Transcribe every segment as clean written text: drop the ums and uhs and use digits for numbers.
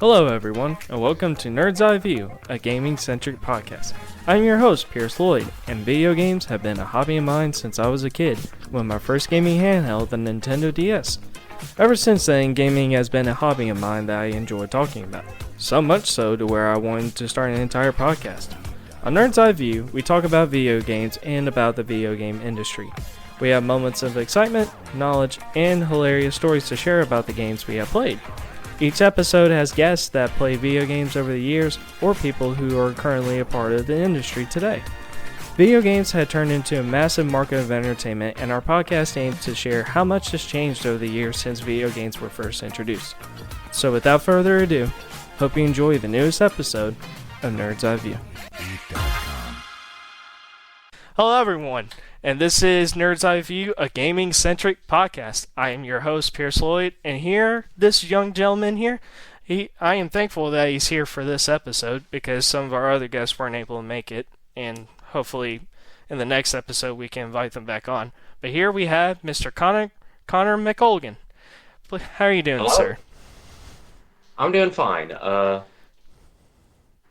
Hello everyone, and welcome to Nerd's Eye View, a gaming-centric podcast. I'm your host, Pierce Lloyd, and video games have been a hobby of mine since I was a kid, with my first gaming handheld, the Nintendo DS. Ever since then, gaming has been a hobby of mine that I enjoy talking about. So much so to where I wanted to start an entire podcast. On Nerd's Eye View, we talk about video games and about the video game industry. We have moments of excitement, knowledge, and hilarious stories to share about the games we have played. Each episode has guests that play video games over the years, or people who are currently a part of the industry today. Video games have turned into a massive market of entertainment, and our podcast aims to share how much has changed over the years since video games were first introduced. So without further ado, hope you enjoy the newest episode of Nerd's Eye View. Hello everyone, and this is Nerd's Eye View, a gaming-centric podcast. I am your host, Pierce Lloyd, and here, this young gentleman here, I am thankful that he's here for this episode, because some of our other guests weren't able to make it, and hopefully in the next episode we can invite them back on. But here we have Mr. Connor McOlgan. How are you doing, Hello? sir? I'm doing fine.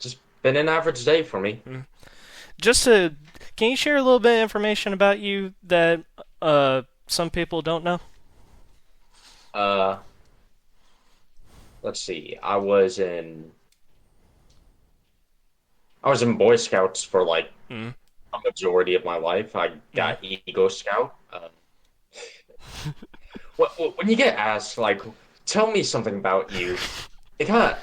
Just been an average day for me. Can you share a little bit of information about you that some people don't know? Let's see. I was in Boy Scouts for like a majority of my life. I got Eagle Scout. When you get asked, like, tell me something about you, it kind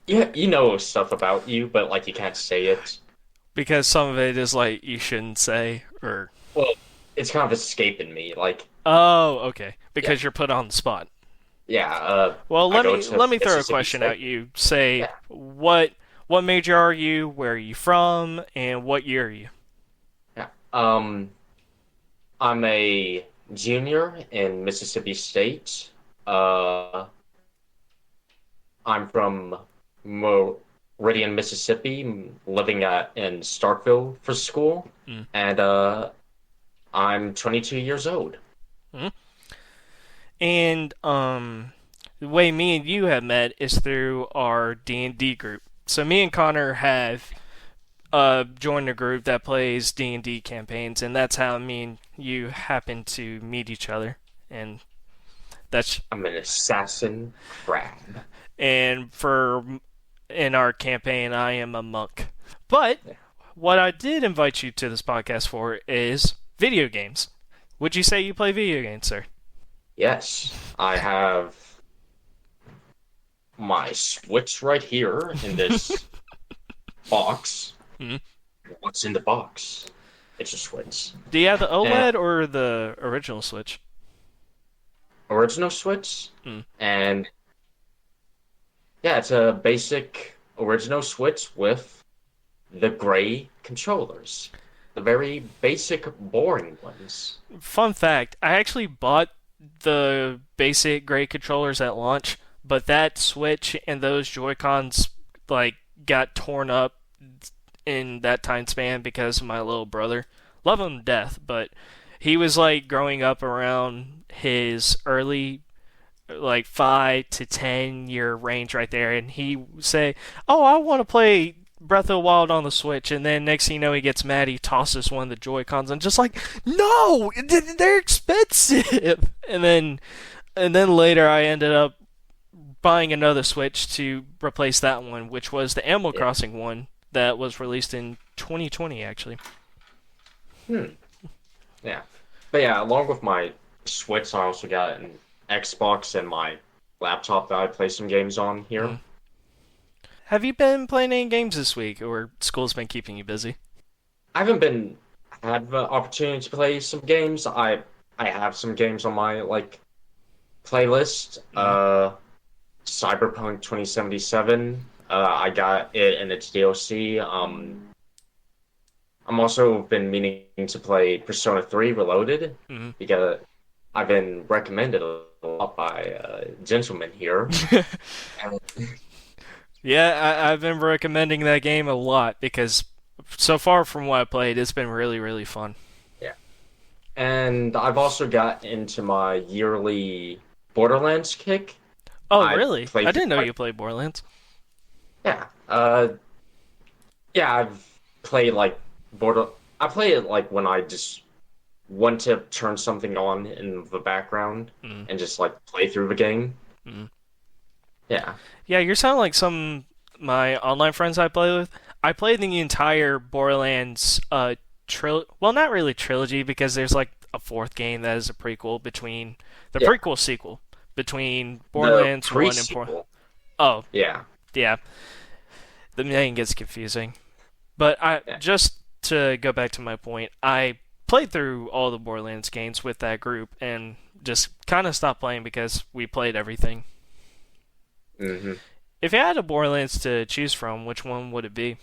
of, you know stuff about you, but like you can't say it. Because some of it is like you shouldn't say, or... Well, it's kind of escaping me, like... Oh, okay. Because you're put on the spot. Yeah, Well, let me throw a Mississippi question State. at you. Say, Yeah. what major are you, where are you from, and what year are you? Yeah. I'm a junior in Mississippi State. I'm from Meridian, Mississippi, living in Starkville for school, and I'm 22 years old. And the way me and you have met is through our D&D group. So me and Connor have joined a group that plays D&D campaigns, and that's how me and you happen to meet each other. And I'm an assassin crab. and in our campaign, I am a monk. But what I did invite you to this podcast for is video games. Would you say you play video games, sir? Yes, I have my Switch right here in this box. What's in the box? It's a Switch. Do you have the OLED or the original Switch? Original Switch, and yeah, it's a basic original Switch with the gray controllers. The very basic, boring ones. Fun fact, I actually bought the basic gray controllers at launch, but that Switch and those Joy-Cons like got torn up in that time span because of my little brother. Love him to death, but he was like growing up around his early like 5 to 10 year range right there, and he would say, "Oh, I want to play Breath of the Wild on the Switch," and then next thing you know, he gets mad, he tosses one of the Joy-Cons, and just like, "No, they're expensive." And then later, I ended up buying another Switch to replace that one, which was the Animal Crossing one that was released in 2020, actually. Yeah, but yeah, along with my Switch, I also got an Xbox and my laptop that I play some games on here. Have you been playing any games this week, or school's been keeping you busy? I haven't had the opportunity to play some games. I have some games on my playlist. Cyberpunk 2077. I got it in its DLC. I'm also been meaning to play Persona 3 Reloaded because I've been recommended a lot by a gentleman here. Yeah, I've been recommending that game a lot because so far from what I played, it's been really, really fun. Yeah. And I've also got into my yearly Borderlands kick. Oh, I really? played I didn't know like you played Borderlands. yeah. Yeah, I've played like Border. I play it like when I just want to turn something on in the background Mm, and just like play through the game. mm. Yeah. Yeah, you sound like some my online friends I play with. I played the entire Borderlands well, not really trilogy because there's like a fourth game that is a prequel between the Yeah. prequel sequel between The Borderlands 1 and 4. pre-sequel. Oh, Yeah. yeah. The name gets confusing. But I Yeah. just to go back to my point, I played through all the Borderlands games with that group and just kind of stopped playing because we played everything. hmm If you had a Borderlands to choose from, which one would it be?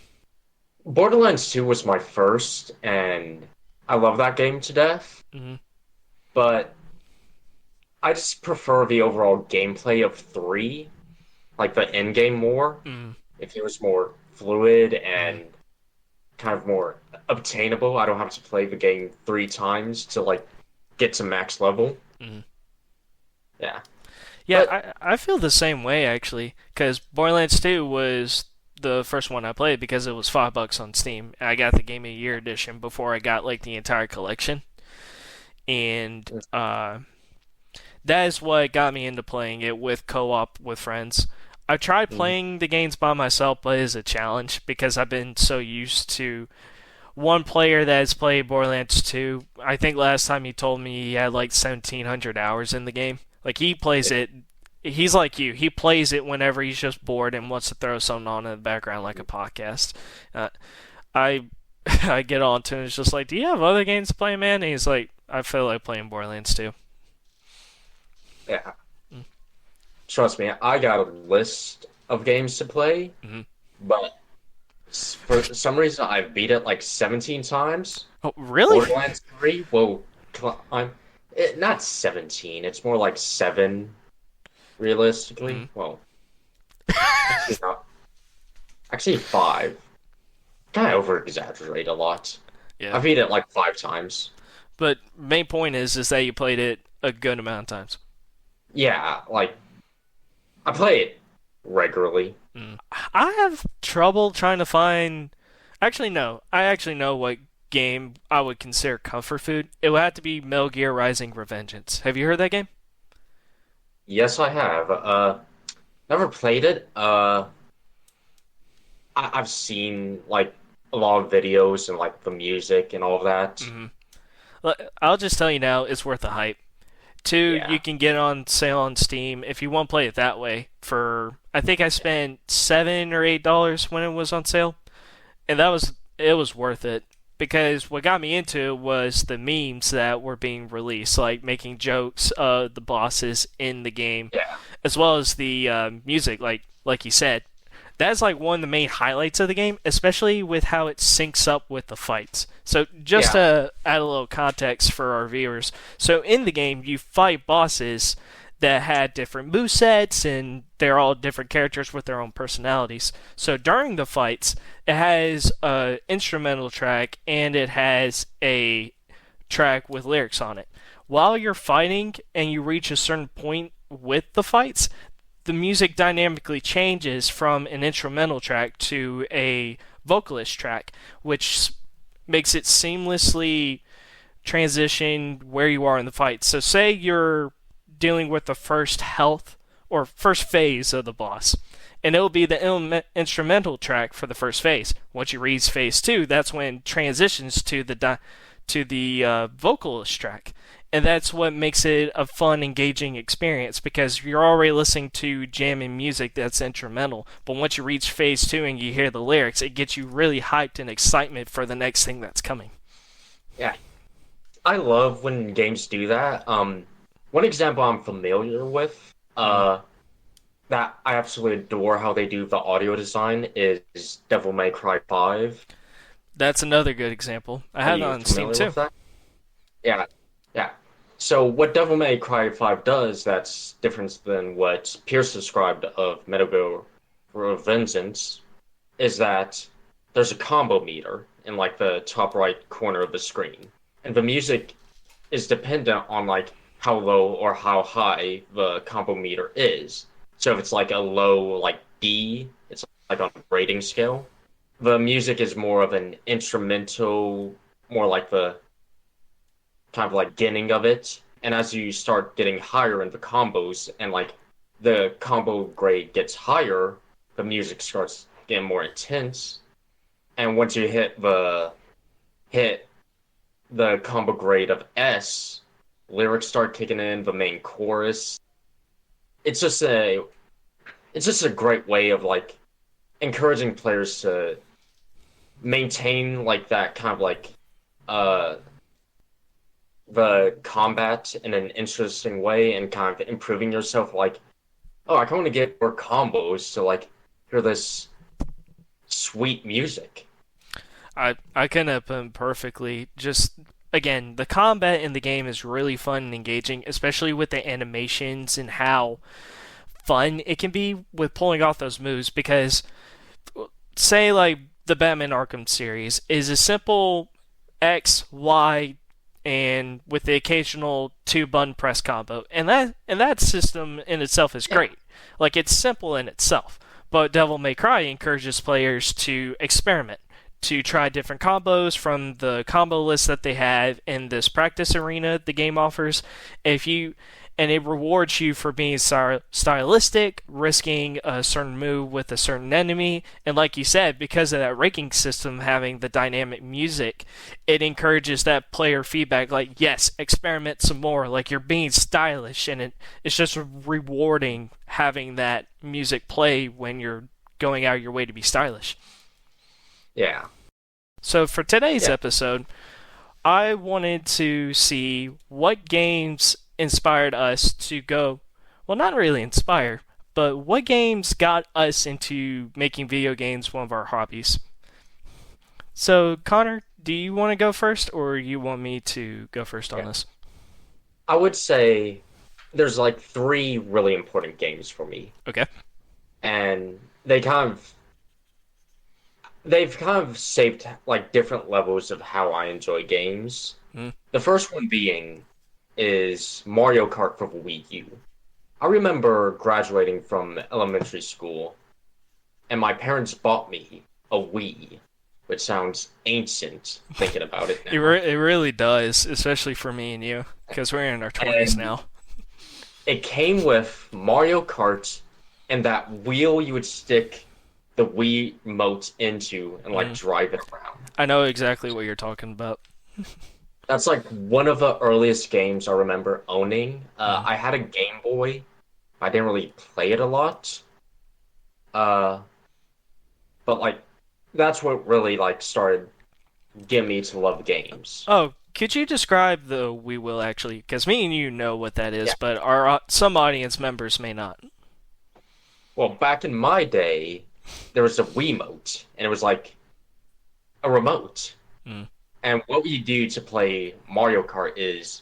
Borderlands 2 was my first, and I love that game to death, Hmm. but I just prefer the overall gameplay of 3, like the end game more. Mm, It feels more fluid and kind of more obtainable. I don't have to play the game 3 times to like get to max level. mm. Yeah. Yeah, But I feel the same way actually, because Borderlands 2 was the first one I played because it was $5 on Steam. And I got the Game of the Year edition before I got like the entire collection, and that is what got me into playing it with co-op with friends. I tried mm, playing the games by myself, but it's a challenge because I've been so used to one player that has played Borderlands 2. I think last time he told me he had like 1,700 hours in the game. Like he plays it, he's like you. He plays it whenever he's just bored and wants to throw something on in the background like a podcast. Uh, I I get on to him. It's just like, do you have other games to play, man? And he's like, I feel like playing Borderlands 2. yeah. Mm, Trust me, I got a list of games to play, mhm. but for some reason I've beat it like 17 times. Oh, really? Borderlands 3, well, not 17, it's more like 7 realistically. Mhm. Well, actually not. Actually 5. Kind of over exaggerate a lot. I Yeah. beat it like 5 times. But main point is that you played it a good amount of times. Yeah, like I play it regularly. Mm. I have trouble trying to find. Actually, no. I actually know what game I would consider comfort food. It would have to be Metal Gear Rising: Revengeance. Have you heard that game? Yes, I have. Never played it. I've seen like a lot of videos and like the music and all of that. Hmm. I'll just tell you now, it's worth the hype. Two, you Yeah. can get on sale on Steam if you want to play it that way. For I think I spent $7 or $8 when it was on sale, and it was worth it because what got me into it was the memes that were being released, like making jokes of the bosses in the game, Yeah. as well as the music. Like you said, that's like one of the main highlights of the game, especially with how it syncs up with the fights. So just Yeah. to add a little context for our viewers, so in the game you fight bosses that had different movesets and they're all different characters with their own personalities. So during the fights, it has a instrumental track and it has a track with lyrics on it. While you're fighting and you reach a certain point with the fights, the music dynamically changes from an instrumental track to a vocalist track, which makes it seamlessly transition where you are in the fight. So, say you're dealing with the first health or first phase of the boss, and it'll be the instrumental track for the first phase. Once you reach phase two, that's when it transitions to the vocalist track, and that's what makes it a fun, engaging experience because you're already listening to jamming music that's instrumental. But once you reach phase two and you hear the lyrics, it gets you really hyped and excitement for the next thing that's coming. Yeah. I love when games do that. One example I'm familiar with, that I absolutely adore how they do the audio design is Devil May Cry 5. That's another good example. I Are have it you on Steam familiar too. with that? Yeah, yeah. So what Devil May Cry 5 does that's different than what Pierce described of Metal Gear Revengeance is that there's a combo meter in like the top right corner of the screen. And the music is dependent on like how low or how high the combo meter is. So if it's like a low like B, it's like on a grading scale. The music is more of an instrumental, more like the kind of like beginning of it. And as you start getting higher in the combos and like the combo grade gets higher, the music starts getting more intense. And once you hit the combo grade of S, lyrics start kicking in, the main chorus. It's just a great way of like encouraging players to maintain like that kind of like uh the combat in an interesting way and kind of improving yourself like, oh, I can want to get more combos to like hear this sweet music. I couldn't have put him perfectly. Just again, the combat in the game is really fun and engaging, especially with the animations and how fun it can be with pulling off those moves. Because say like the Batman Arkham series is a simple X, Y, and with the occasional two button press combo, and that system in itself is great. Like it's simple in itself. But Devil May Cry encourages players to experiment, to try different combos from the combo list that they have in this practice arena the game offers. And it rewards you for being stylistic, risking a certain move with a certain enemy, and like you said, because of that ranking system having the dynamic music, it encourages that player feedback. Like, yes, experiment some more. Like you're being stylish, and it's just rewarding having that music play when you're going out of your way to be stylish. Yeah. So for today's episode, I wanted to see what games inspired us to go, well, not really inspire, but what games got us into making video games one of our hobbies. So, Connor, do you want to go first, or you want me to go first on this? I would say there's like three really important games for me. Okay. And they've kind of shaped like different levels of how I enjoy games. The first one being is Mario Kart for the Wii U. I remember graduating from elementary school, and my parents bought me a Wii, which sounds ancient thinking about it now. It really does, especially for me and you, because we're in our 20s now. It came with Mario Kart and that wheel you would stick the Wii remote into and like drive it around. I know exactly what you're talking about. That's like one of the earliest games I remember owning. I had a Game Boy. I didn't really play it a lot. But like that's what really like started getting me to love games. Oh, could you describe the Wii Wheel actually? Because me and you know what that is, but our some audience members may not. Well, back in my day, there was a Wiimote, and it was like a remote. And what you do to play Mario Kart is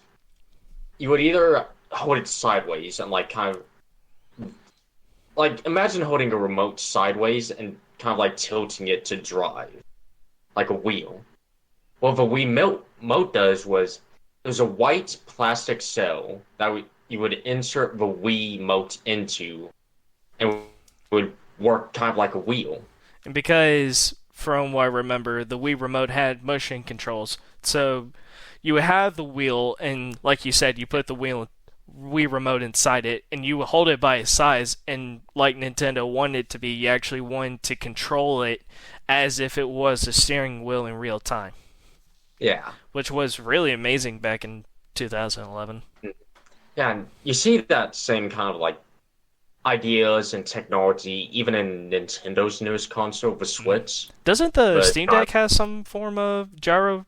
you would either hold it sideways and like kind of like imagine holding a remote sideways and kind of like tilting it to drive like a wheel. What the Wiimote does was there's a white plastic cell that you would insert the Wiimote into and it would work kind of like a wheel. And because from what I remember, the Wii remote had motion controls. So you would have the wheel, and like you said, you put the Wii remote inside it, and you would hold it by its size, and like Nintendo wanted it to be, you actually wanted to control it as if it was a steering wheel in real time. Yeah. Which was really amazing back in 2011. Yeah, and you see that same kind of like ideas and technology even in Nintendo's newest console, the Switch. Doesn't the Steam Deck have some form of gyro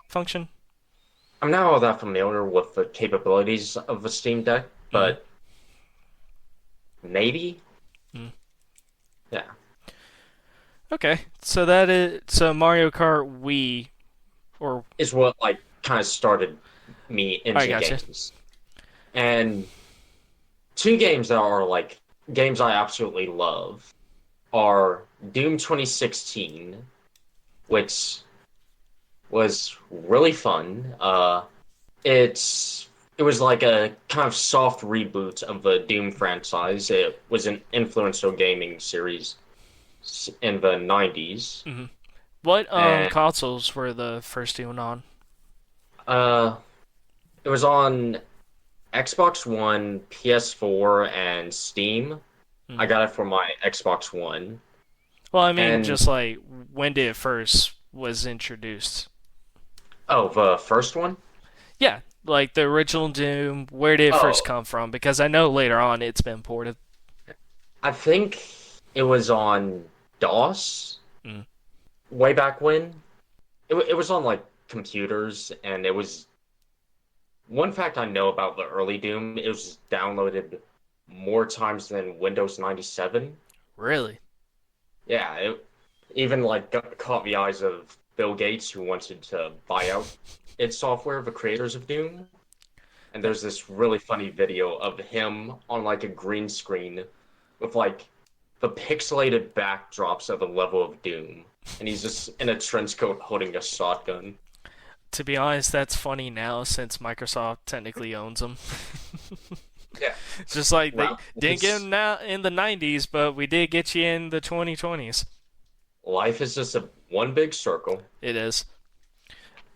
function? I'm not all that familiar with the capabilities of the Steam Deck, but maybe. Yeah. Okay, so Mario Kart Wii, or is what like kind of started me into games. And two games that are like games I absolutely love are Doom 2016, which was really fun. It's it was like a kind of soft reboot of the Doom franchise. It was an influential gaming series in the 90s. Hmm. What And consoles were the first Doom on? uh, it was on Xbox One, PS4, and Steam. I Hmm. got it for my Xbox One. Well, I mean, And just like when did it first was introduced? oh, the first one? Yeah, like the original Doom. Where did it first Oh, come from? Because I know later on it's been ported. I think it was on DOS Mm. way back when. It was on like computers, and it was one fact I know about the early Doom. It was downloaded more times than Windows 97. Really? Yeah, it even like caught the eyes of Bill Gates, who wanted to buy out its software, the creators of Doom. And there's this really funny video of him on like a green screen with like the pixelated backdrops of the level of Doom, and he's just in a trench coat holding a shotgun. To be honest, that's funny now since Microsoft technically owns them. Yeah. It's just like they Wow. didn't get It's them now in the 90s, but we did get you in the 2020s. life is just a one big circle. It is.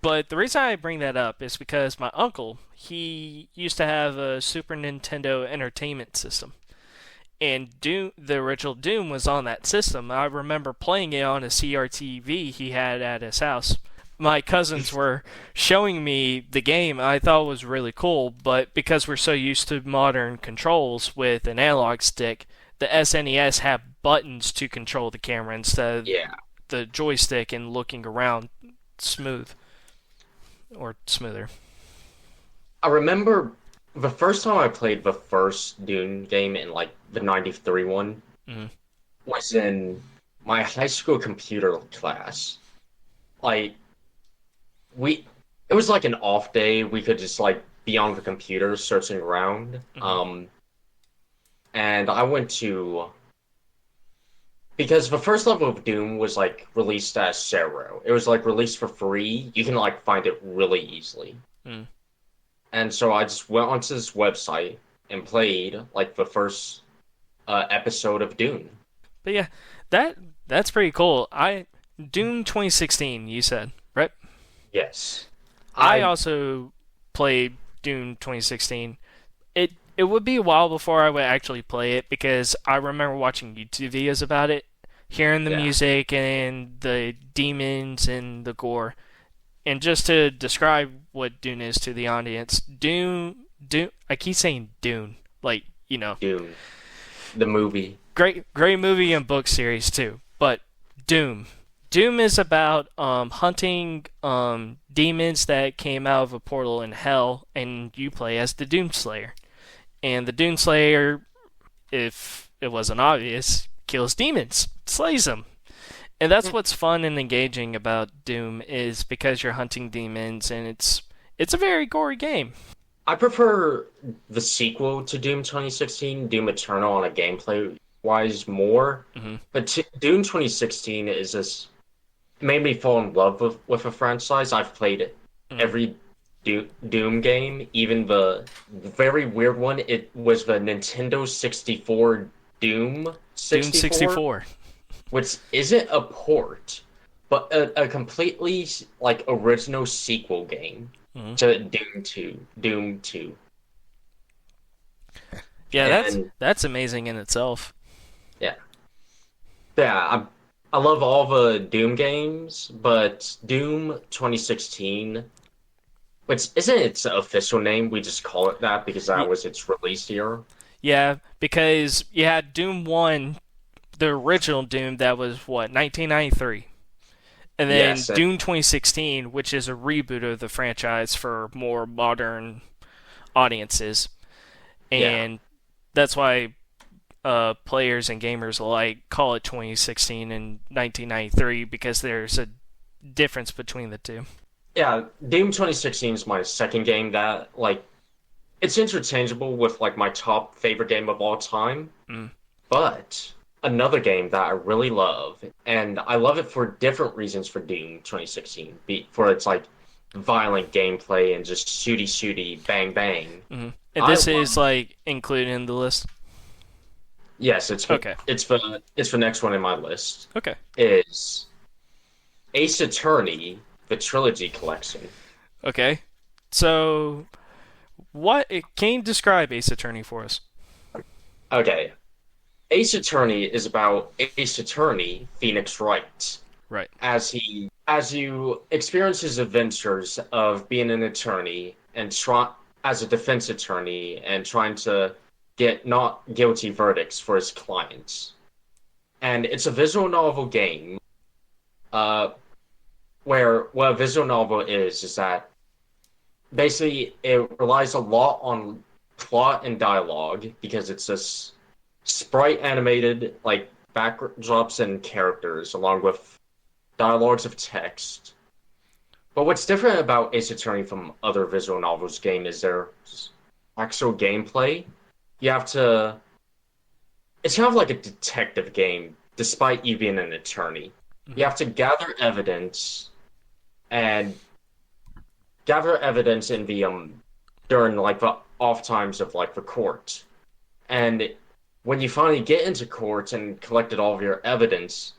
But the reason I bring that up is because my uncle, he used to have a Super Nintendo Entertainment System. And Doom, the original Doom was on that system. I remember playing it on a CRTV he had at his house. My cousins were showing me the game. I thought it was really cool, but because we're so used to modern controls with an analog stick, the SNES had buttons to control the camera instead of Yeah. the joystick and looking around smooth or smoother. I remember the first time I played the first Dune game in like the 93 one Mhm. was in my high school computer class. Like we it was like an off day. We could just like be on the computer searching around. Mhm. And I went to because the first level of Doom was like released as Zero. It was like released for free. You can like find it really easily. Mm. And so I just went onto this website and played like the first episode of Doom. But yeah, that that's pretty cool. I Doom 2016, you said, right? Yes. I I also played Doom 2016. It would be a while before I would actually play it because I remember watching YouTube videos about it, hearing the yeah. music and the demons and the gore. And just to describe what Dune is to the audience, Dune, I keep saying Dune, like, Doom. The movie. great movie and book series too. But Doom. Doom is about hunting demons that came out of a portal in hell, and you play as the Doomslayer. And the Doomslayer, if it wasn't obvious, kills demons, slays them. And that's what's fun and engaging about Doom is because you're hunting demons, and it's a very gory game. I prefer the sequel to Doom 2016, Doom Eternal, on a gameplay wise more. Hmm. But Doom 2016 is just made me fall in love with a franchise. I've played Mm. every Doom game, even the very weird one. It was the Nintendo 64 Doom Doom 64, 64. which isn't a port, but a completely like original sequel game Hmm. to Doom 2. Doom 2. Yeah, And that's amazing in itself. yeah, yeah, I love all the Doom games, but Doom 2016, which isn't its official name, we just call it that because that Y- was its release year. Yeah, because you had Doom 1, the original Doom that was what, 1993. And then Yes, Doom 2016, which is a reboot of the franchise for more modern audiences. yeah. And that's why players and gamers alike call it 2016 and 1993 because there's a difference between the two. Yeah, Doom 2016 is my second game that, like, it's interchangeable with, like, my top favorite game of all time. Mm. But another game that I really love, and I love it for different reasons for Doom 2016, for its, like, violent gameplay and just shooty bang bang. Hmm. And I this love. is like included in the list. Yes, it's Okay. the next one in my list Okay. is Ace Attorney, the trilogy collection. Okay. So, can you describe Ace Attorney for us? Okay, Ace Attorney is about Ace Attorney Phoenix Wright Right. as you experience his adventures of being an attorney and try as a defense attorney and trying to get not guilty verdicts for his clients. And it's a visual novel game, uh, where what a visual novel is that basically it relies a lot on plot and dialogue because it's this sprite animated like backdrops and characters along with dialogues of text. But what's different about Ace Attorney from other visual novels game is their actual gameplay. You have to. It's kind of like a detective game, despite you being an attorney. You Hmm. have to and gather evidence in the during like the off times of like the court. And when you finally get into court and collected all of your evidence,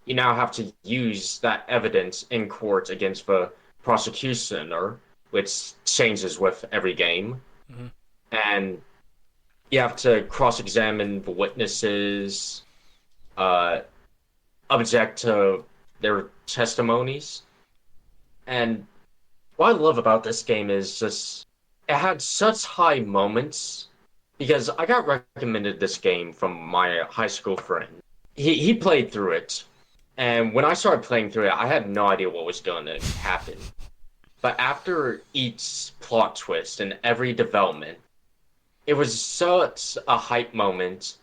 you now have to use that evidence in court against the prosecutioner, which changes with every game. Hmm. And you have to cross-examine the witnesses, uh, object to their testimonies. And what I love about this game is just it had such high moments because I got recommended this game from my high school friend. He played through it, and when I started playing through it, I had no idea what was going to happen. But after each plot twist and every development, it was such a hype moment,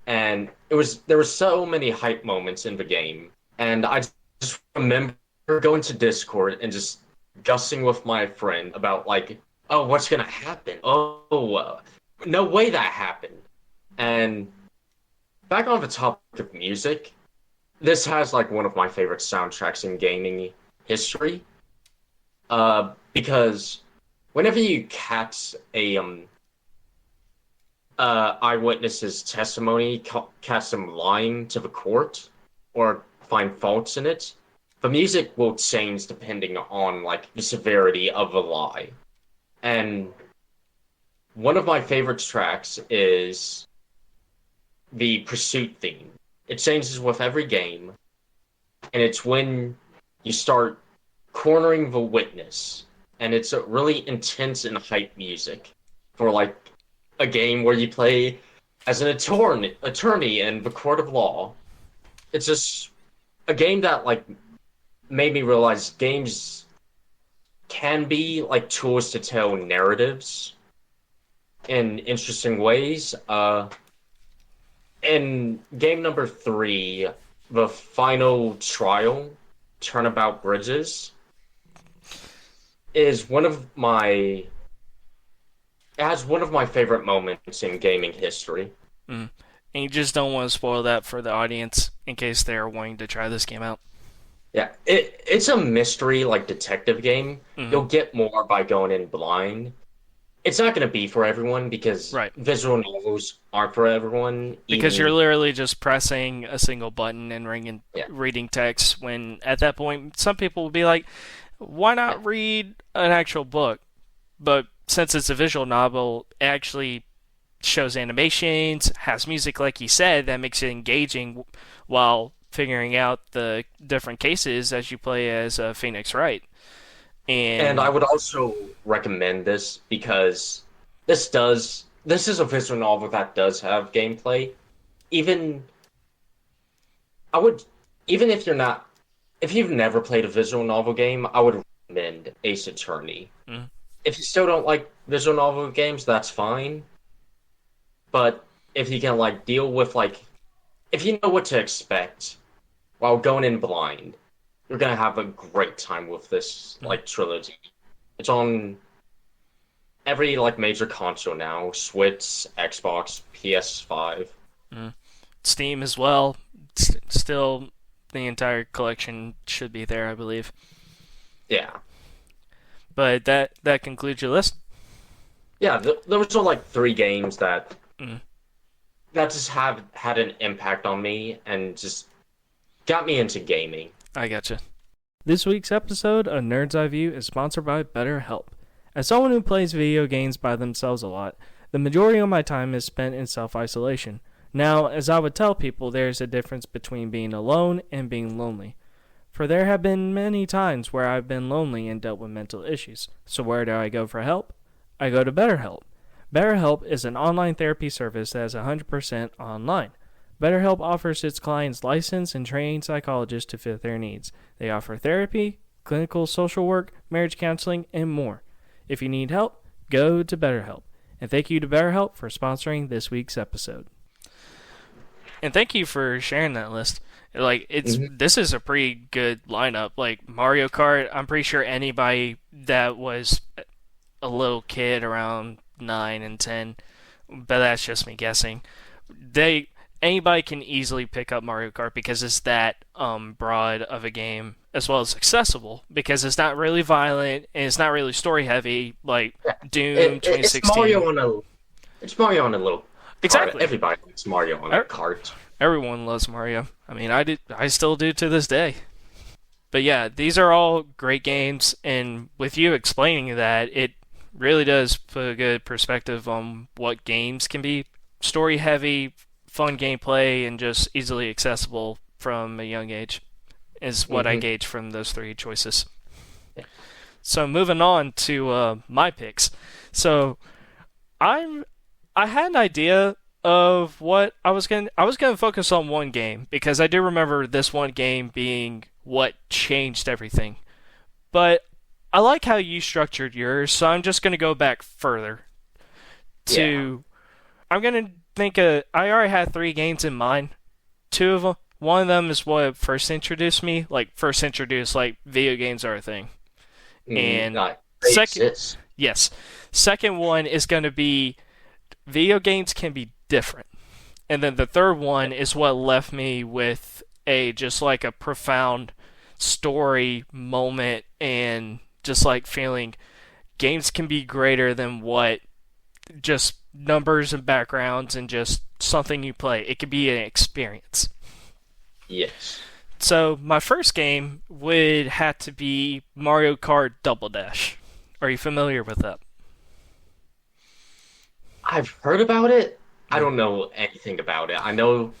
and there were so many hype moments in the game, and I just remember going to Discord and just gussing with my friend about like, oh, what's gonna happen? No way that happened. And back on the topic of music, this has like one of my favorite soundtracks in gaming history. Because whenever you catch a eyewitness's testimony, catch them lying to the court, or find faults in it, the music will change depending on like the severity of the lie. And one of my favorite tracks is the pursuit theme. It changes with every game, and it's when you start cornering the witness, and it's a really intense and hype music for like a game where you play as an attorney in the court of law. It's just a game that like made me realize games can be like tools to tell narratives in interesting ways. In game number three, the final trial, Turnabout Bridges, is one of my it has one of my favorite moments in gaming history. Mm. And you just don't want to spoil that for the audience in case they're wanting to try this game out. Yeah, it's a mystery like detective game. Hmm. You'll get more by going in blind. It's not going to be for everyone because Right. visual novels aren't for everyone. Because you're Even literally just pressing a single button and yeah, reading text. When at that point, some people will be like, "Why yeah. not read an actual book?" But since it's a visual novel, it actually shows animations, has music, like you said, that makes it engaging while figuring out the different cases as you play as Phoenix Wright. And I And would also recommend this because this is a visual novel that does have gameplay. Even I would even if you've never played a visual novel game, I would recommend Ace Attorney. mm, If you still don't like visual novel games, that's fine. But if you can like deal with like if you know what to expect while going in blind, you're gonna have a great time with this mm, like trilogy. It's on every like major console now: Switch, Xbox, PS5. mm. Steam as well. Still, the entire collection should be there, I believe. Yeah, But that concludes your list? Yeah, there was like 3 games that Mm. that just have had an impact on me and just got me into gaming. I gotcha. This week's episode of Nerd's Eye View is sponsored by BetterHelp. As someone who plays video games by themselves a lot, the majority of my time is spent in self-isolation. Now, as I would tell people, there's a difference between being alone and being lonely. For there have been many times where I've been lonely and dealt with mental issues. So where do I go for help? I go to BetterHelp. BetterHelp is an online therapy service that is 100% online. BetterHelp offers its clients licensed and trained psychologists to fit their needs. They offer therapy, clinical social work, marriage counseling, and more. If you need help, go to BetterHelp. And thank you to BetterHelp for sponsoring this week's episode. And thank you for sharing that list. Like, this is a pretty good lineup. Like, Mario Kart, I'm pretty sure anybody that was a little kid around 9 and 10, but that's just me guessing, anybody can easily pick up Mario Kart because it's that broad of a game, as well as accessible, because it's not really violent and it's not really story heavy like Doom 2016. It's Mario on a little exactly. Kart. Everybody likes Mario on a kart. Everyone loves Mario. I mean, I still do to this day. But yeah, these are all great games, and with you explaining that, it really does put a good perspective on what games can be. Story heavy, fun gameplay, and just easily accessible from a young age is what I gauge from those 3 choices. Yeah. So moving on to my picks. So I had an idea of what I was going to focus on one game, because I do remember this one game being what changed everything. But I like how you structured yours, so I'm just going to go back further to I'm going to think I already had 3 games in mind. 2 of them, one of them is what first introduced me, like video games are a thing. And second one is going to be video games can be different. And then the third one is what left me with a profound story moment, and just like feeling games can be greater than what just numbers and backgrounds and just something you play. It can be an experience. Yes. So my first game would have to be Mario Kart Double Dash. Are you familiar with that? I've heard about it. I don't know anything about it. I know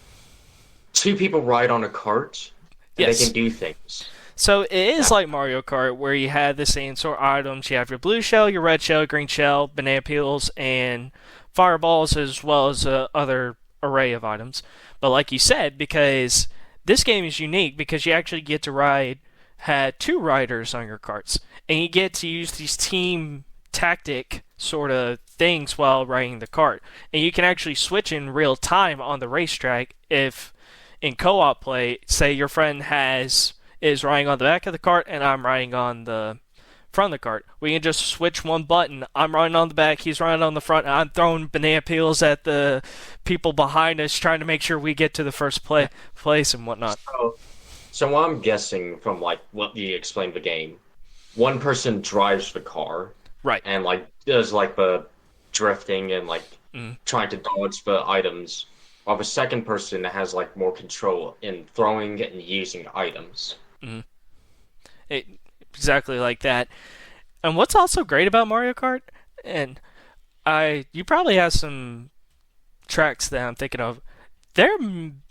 2 people ride on a cart and they can do things. So it is like Mario Kart, where you have the same sort of items. You have your blue shell, your red shell, green shell, banana peels, and fireballs, as well as other array of items. But like you said, because this game is unique, because you actually get to had 2 riders on your carts, and you get to use these team tactic sort of things while riding the cart. And you can actually switch in real time on the racetrack if in co-op play, say your friend is riding on the back of the cart and I'm riding on the front of the cart. We can just switch one button. I'm riding on the back, he's riding on the front, and I'm throwing banana peels at the people behind us, trying to make sure we get to the first place and whatnot. So what I'm guessing from like what you explained the game, one person drives the car, right, and like does like the drifting and like trying to dodge the items, while the second person has like more control in throwing and using items. Exactly like that. And what's also great about Mario Kart, and you probably have some tracks that I'm thinking of, their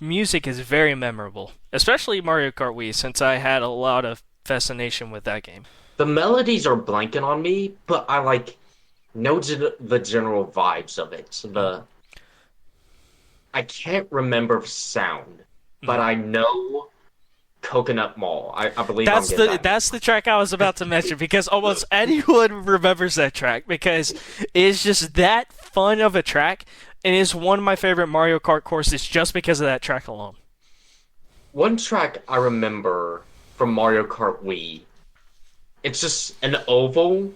music is very memorable, especially Mario Kart Wii, since I had a lot of fascination with that game. The melodies are blanking on me, but I like know the general vibes of it. I can't remember sound, but I know Coconut Mall. I believe that's the track I was about to mention, because almost anyone remembers that track, because it's just that fun of a track, and it's one of my favorite Mario Kart courses just because of that track alone. One track I remember from Mario Kart Wii, it's just an oval,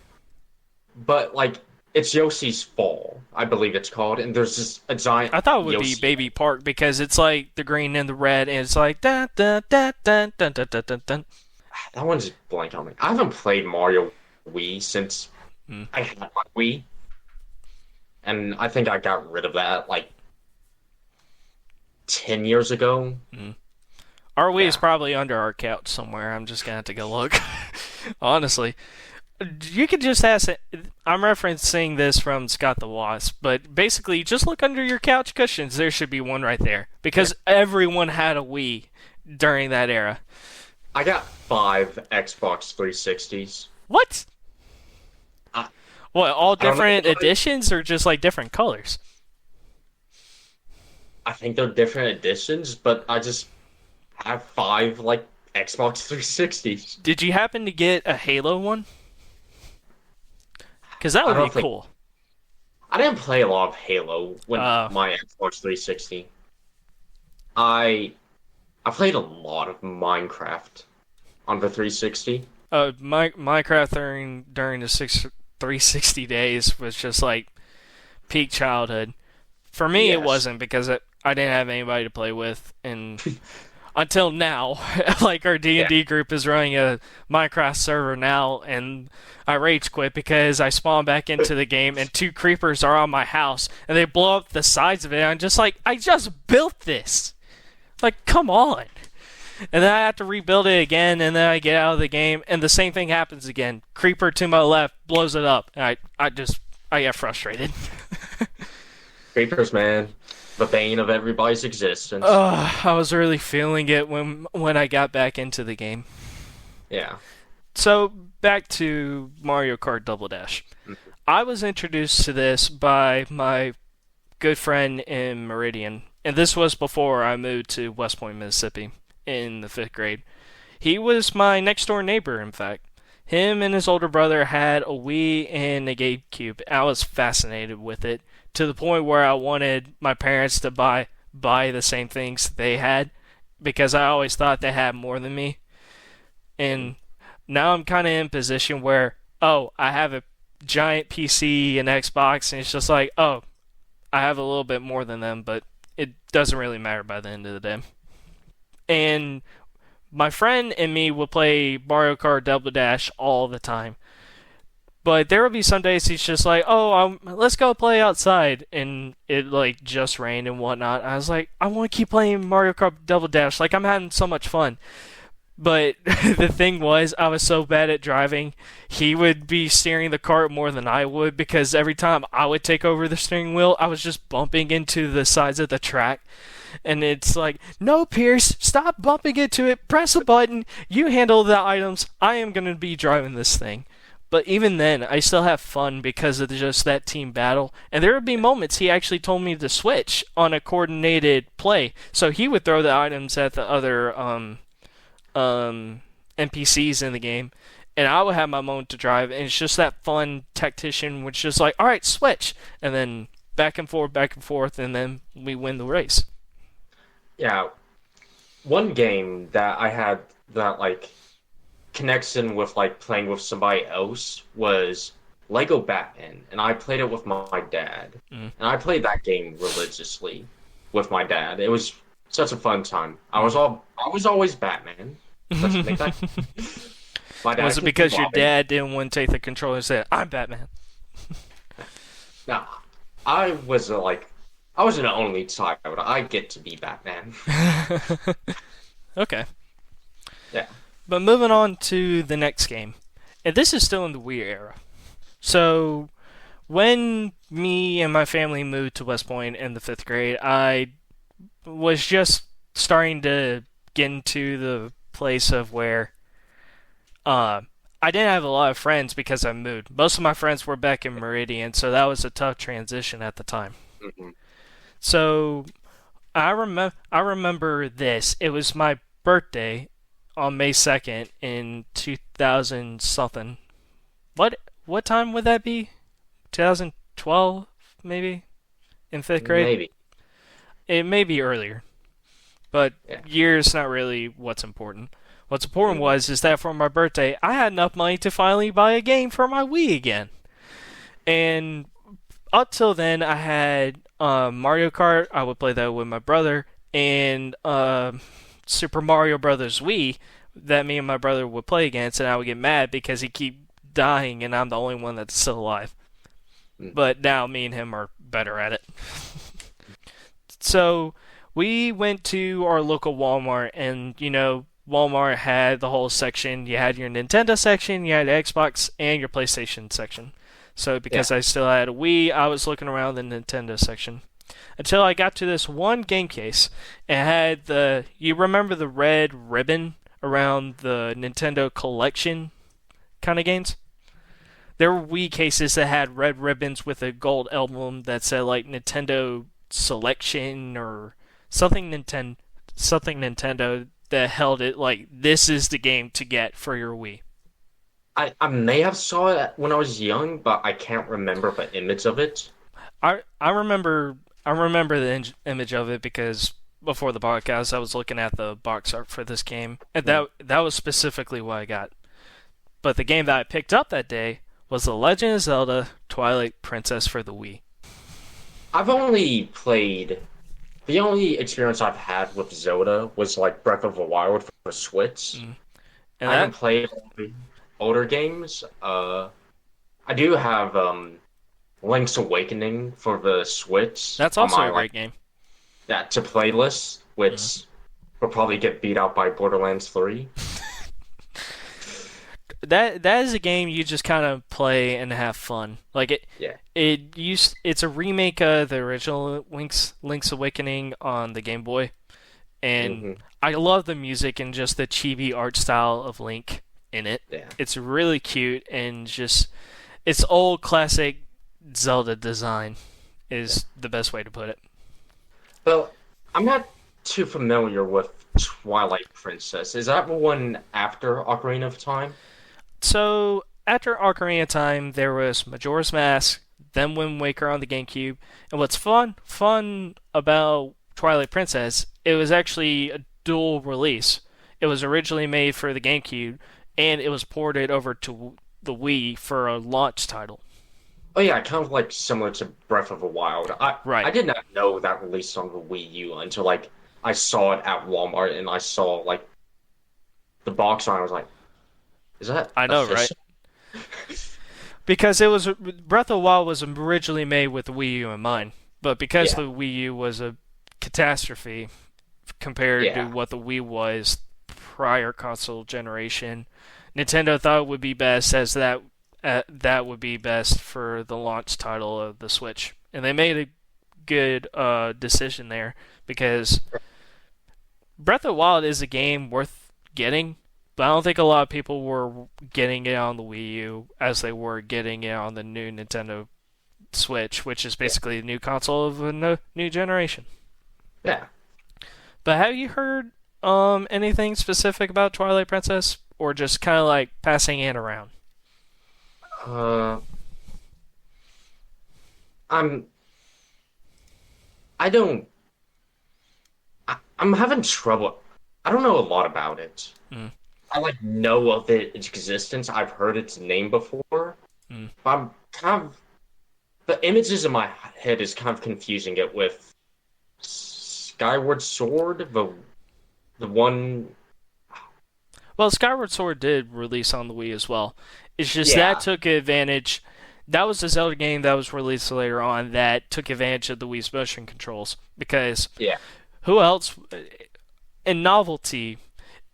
but like it's Yoshi's Fall, I believe it's called, and there's just a giant. I thought it would Yoshi. be Baby Park, because it's like the green and the red, and it's like dun dun dun dun dun dun dun dun dun. That one's blank on me. I haven't played Mario Wii since Mm. I had my Wii, and I think I got rid of that like 10 years ago. Our Wii is Yeah, probably under our couch somewhere. I'm just gonna have to go look. Honestly, you could just ask it. I'm referencing this from Scott the Wasp, but basically, just look under your couch cushions. There should be one right there because everyone had a Wii during that era. I got 5 Xbox 360s. What? I, What? All I don't know. different editions or just like different colors? I think they're different editions, but I just have five like Xbox 360s. Did you happen to get a Halo one? Because that I would be don't think cool. I didn't play a lot of Halo with Uh, my Xbox 360. I I played a lot of Minecraft on the 360. Minecraft during the 360 days was just like peak childhood. For me, it Yes. wasn't because I didn't have anybody to play with, and until now, like our D and Yeah. D group is running a Minecraft server now, and I rage quit because I spawn back into the game and two creepers are on my house and they blow up the sides of it. I'm just like, I just built this. Like, come on. And then I have to rebuild it again, and then I get out of the game, and the same thing happens again. Creeper to my left blows it up, and I get frustrated. Creepers, man. The bane of everybody's existence. I was really feeling it when I got back into the game. Yeah. So back to Mario Kart Double Dash. I was introduced to this by my good friend in Meridian, and this was before I moved to West Point, Mississippi, in the 5th grade. He was my next door neighbor, in fact. Him and his older brother had a Wii and a GameCube. I was fascinated with it to the point where I wanted my parents to buy the same things they had because I always thought they had more than me. And now I'm kind of in a position where, oh, I have a giant PC and Xbox, and it's just like, oh, I have a little bit more than them, but it doesn't really matter by the end of the day. And my friend and me would play Mario Kart Double Dash all the time. But there would be some days he's just like, "Oh, let's go play outside," and it like just rained and whatnot. I was like, "I want to keep playing Mario Kart Double Dash. Like I'm having so much fun." But the thing was, I was so bad at driving, he would be steering the cart more than I would because every time I would take over the steering wheel, I was just bumping into the sides of the track. And it's like, no, Pierce, stop bumping into it. Press a button. You handle the items. I am going to be driving this thing. But even then, I still have fun because of just that team battle. And there would be moments he actually told me to switch on a coordinated play. So he would throw the items at the other NPCs in the game, and I would have my moment to drive, and it's just that fun tactician which just like, all right, switch, and then back and forth, and then we win the race. Yeah. One game that I had that like connects in with like playing with somebody else was Lego Batman, and I played it with my dad. Mm. And I played that game religiously with my dad. It was such a fun time. I was always Batman. Let's make that. My dad Was it could be because your Robin. dad didn't want to take the controller and say, I'm Batman? No, I was I was an only child. I get to be Batman. Okay. Yeah. But moving on to the next game. And this is still in the Wii era. So, when me and my family moved to West Point in the 5th grade, I was just starting to get into the place of where I didn't have a lot of friends because I moved. Most of my friends were back in Meridian, so that was a tough transition at the time. Mhm. So I remember this. It was my birthday on May 2nd in 2000 something. What time would that be? 2012 maybe in 5th grade? Maybe. It may be earlier. But Yeah. years not really what's important. What's important is that for my birthday I had enough money to finally buy a game for my Wii again. And up till then I had Mario Kart. I would play that with my brother, and Super Mario Brothers Wii that me and my brother would play against, and I would get mad because he keep dying, and I'm the only one that's still alive. But now me and him are better at it. So we went to our local Walmart, and Walmart had the whole section. You had your Nintendo section, you had Xbox, and your PlayStation section. So because I still had a Wii, I was looking around the Nintendo section. Until I got to this one game case. It had you remember the red ribbon around the Nintendo collection kind of games? There were Wii cases that had red ribbons with a gold emblem that said like Nintendo Selection or something Nintendo that held it like this is the game to get for your Wii. I may have saw it when I was young, but I can't remember the image of it. I remember the image of it because before the podcast I was looking at the box art for this game, and that was specifically what I got. But the game that I picked up that day was The Legend of Zelda Twilight Princess for the Wii. The only experience I've had with Zelda was like Breath of the Wild for the Switch. And I haven't played older games. I do have Link's Awakening for the Switch. That's also a great game. Yeah, to playlist, which will probably get beat out by Borderlands 3. That is a game you just kind of play and have fun. Like it's a remake of the original Link's Awakening on the Game Boy, and I love the music and just the chibi art style of Link in it. Yeah. It's really cute and just it's old classic Zelda design is the best way to put it. Well, I'm not too familiar with Twilight Princess. Is that the one after Ocarina of Time? So, after Ocarina of Time, there was Majora's Mask, then Wind Waker on the GameCube, and what's fun about Twilight Princess, it was actually a dual release. It was originally made for the GameCube, and it was ported over to the Wii for a launch title. Oh yeah, kind of like similar to Breath of the Wild. Right. I did not know that released on the Wii U until like I saw it at Walmart and I saw like the box art. I was like, "Is that?" I know, official? right? Because it was Breath of the Wild was originally made with the Wii U in mind, but because the Wii U was a catastrophe compared to what the Wii was prior console generation, Nintendo thought it would be best as that would be best for the launch title of the Switch, and they made a good decision there because Breath of the Wild is a game worth getting, but I don't think a lot of people were getting it on the Wii U as they were getting it on the new Nintendo Switch, which is basically a new console of a new generation. Yeah. But have you heard anything specific about Twilight Princess, or just kind of like passing it around? I'm having trouble. I don't know a lot about it. I like know of its existence. I've heard its name before. But I'm kind of the images in my head is kind of confusing it with Skyward Sword, the one. Well, Skyward Sword did release on the Wii as well. It's just that took advantage. That was a Zelda game that was released later on that took advantage of the Wii's motion controls. Because who else? In novelty,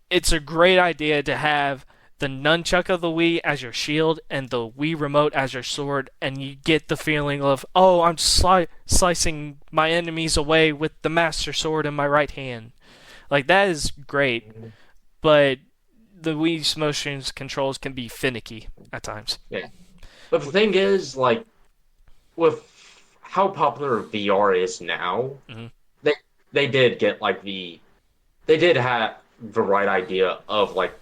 it's a great idea to have the nunchuck of the Wii as your shield and the Wii remote as your sword, and you get the feeling of, oh, I'm slicing my enemies away with the Master Sword in my right hand. Like, that is great, but the Wii's motion controls can be finicky at times. Yeah. But the thing is, like, with how popular VR is now, they did get, like, they did have the right idea of, like,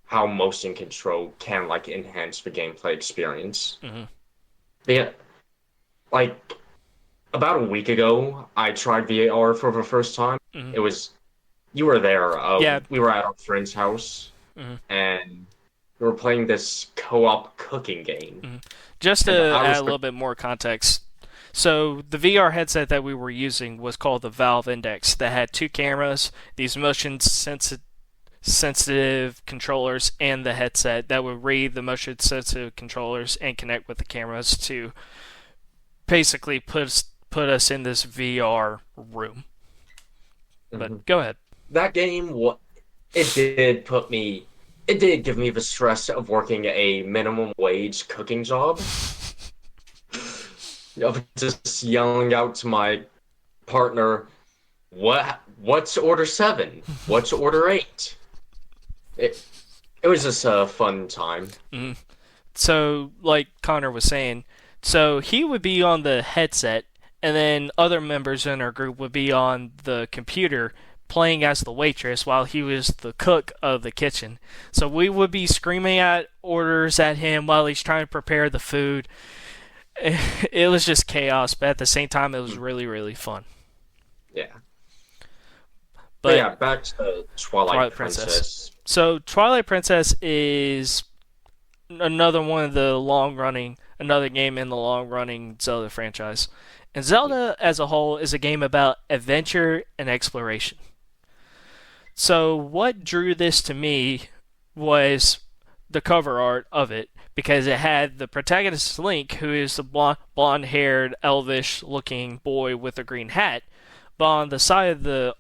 how motion control can, like, enhance the gameplay experience. Yeah. Like, about a week ago, I tried VR for the first time. It was... You were there. We were at our friend's house, and we were playing this co-op cooking game. Just to add a little bit more context, so the VR headset that we were using was called the Valve Index that had two cameras, these motion sensitive controllers and the headset that would read the motion sensitive controllers and connect with the cameras to basically put us in this VR room. But go ahead. That game, it did put me. It did give me the stress of working a minimum wage cooking job. Of just yelling out to my partner, What's order 7? What's order 8? It was just a fun time. So, like Connor was saying, so he would be on the headset, and then other members in our group would be on the computer playing as the waitress while he was the cook of the kitchen. So we would be screaming at orders at him while he's trying to prepare the food. It was just chaos, but at the same time, it was really, really fun. Yeah. But yeah, back to Twilight Princess. So Twilight Princess is another game in the long-running Zelda franchise. And Zelda as a whole is a game about adventure and exploration. So what drew this to me was the cover art of it, because it had the protagonist Link, who is the blonde-haired, elvish-looking boy with a green hat, but on the side of the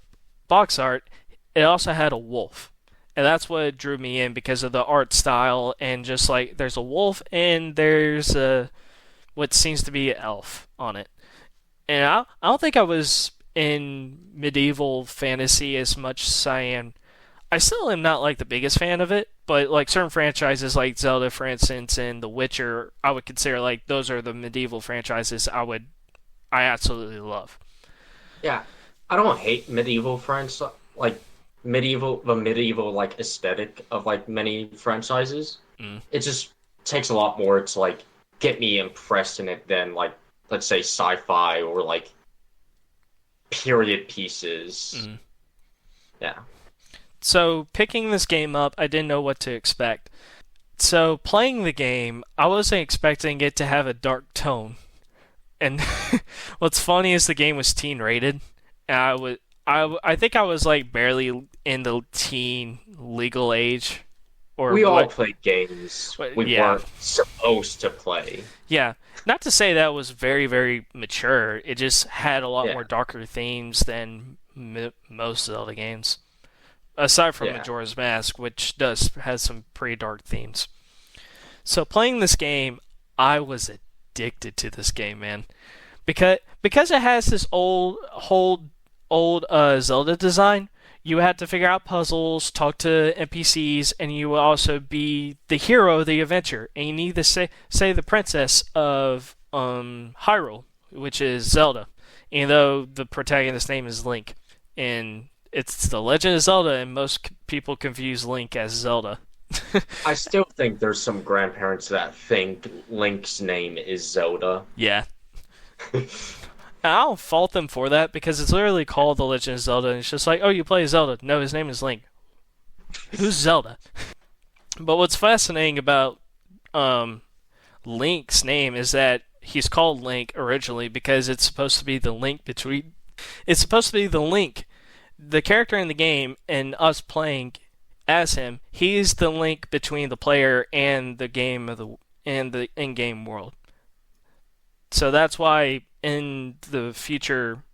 box art, it also had a wolf. And that's what drew me in, because of the art style, and just like, there's a wolf, and there's what seems to be an elf on it. And I don't think I was in medieval fantasy as much as I am. I still am not like the biggest fan of it, but like certain franchises like Zelda, for instance, and The Witcher, I would consider like those are the medieval franchises I absolutely love. Yeah, I don't hate medieval the medieval like aesthetic of like many franchises. It just takes a lot more to like get me impressed in it than like, let's say, sci-fi or like period pieces. Yeah. So picking this game up, I didn't know what to expect. So playing the game, I wasn't expecting it to have a dark tone. And what's funny is the game was teen rated. And I think I was like barely in the teen legal age. Or we all played games we weren't supposed to play. Yeah. Not to say that was very, very mature. It just had a lot more darker themes than most Zelda games. Aside from Majora's Mask, which has some pretty dark themes. So playing this game, I was addicted to this game, man. Because it has this old Zelda design, you had to figure out puzzles, talk to NPCs, and you will also be the hero of the adventure. And you need to say the princess of Hyrule, which is Zelda, even though the protagonist's name is Link. And it's The Legend of Zelda, and most people confuse Link as Zelda. I still think there's some grandparents that think Link's name is Zelda. Yeah. I don't fault them for that, because it's literally called The Legend of Zelda, and it's just like, oh, you play Zelda. No, his name is Link. Who's Zelda? But what's fascinating about Link's name is that he's called Link originally because it's supposed to be the link between... It's supposed to be the link, the character in the game, and us playing as him. He's the link between the player and the game and the in-game world. So that's why in the future,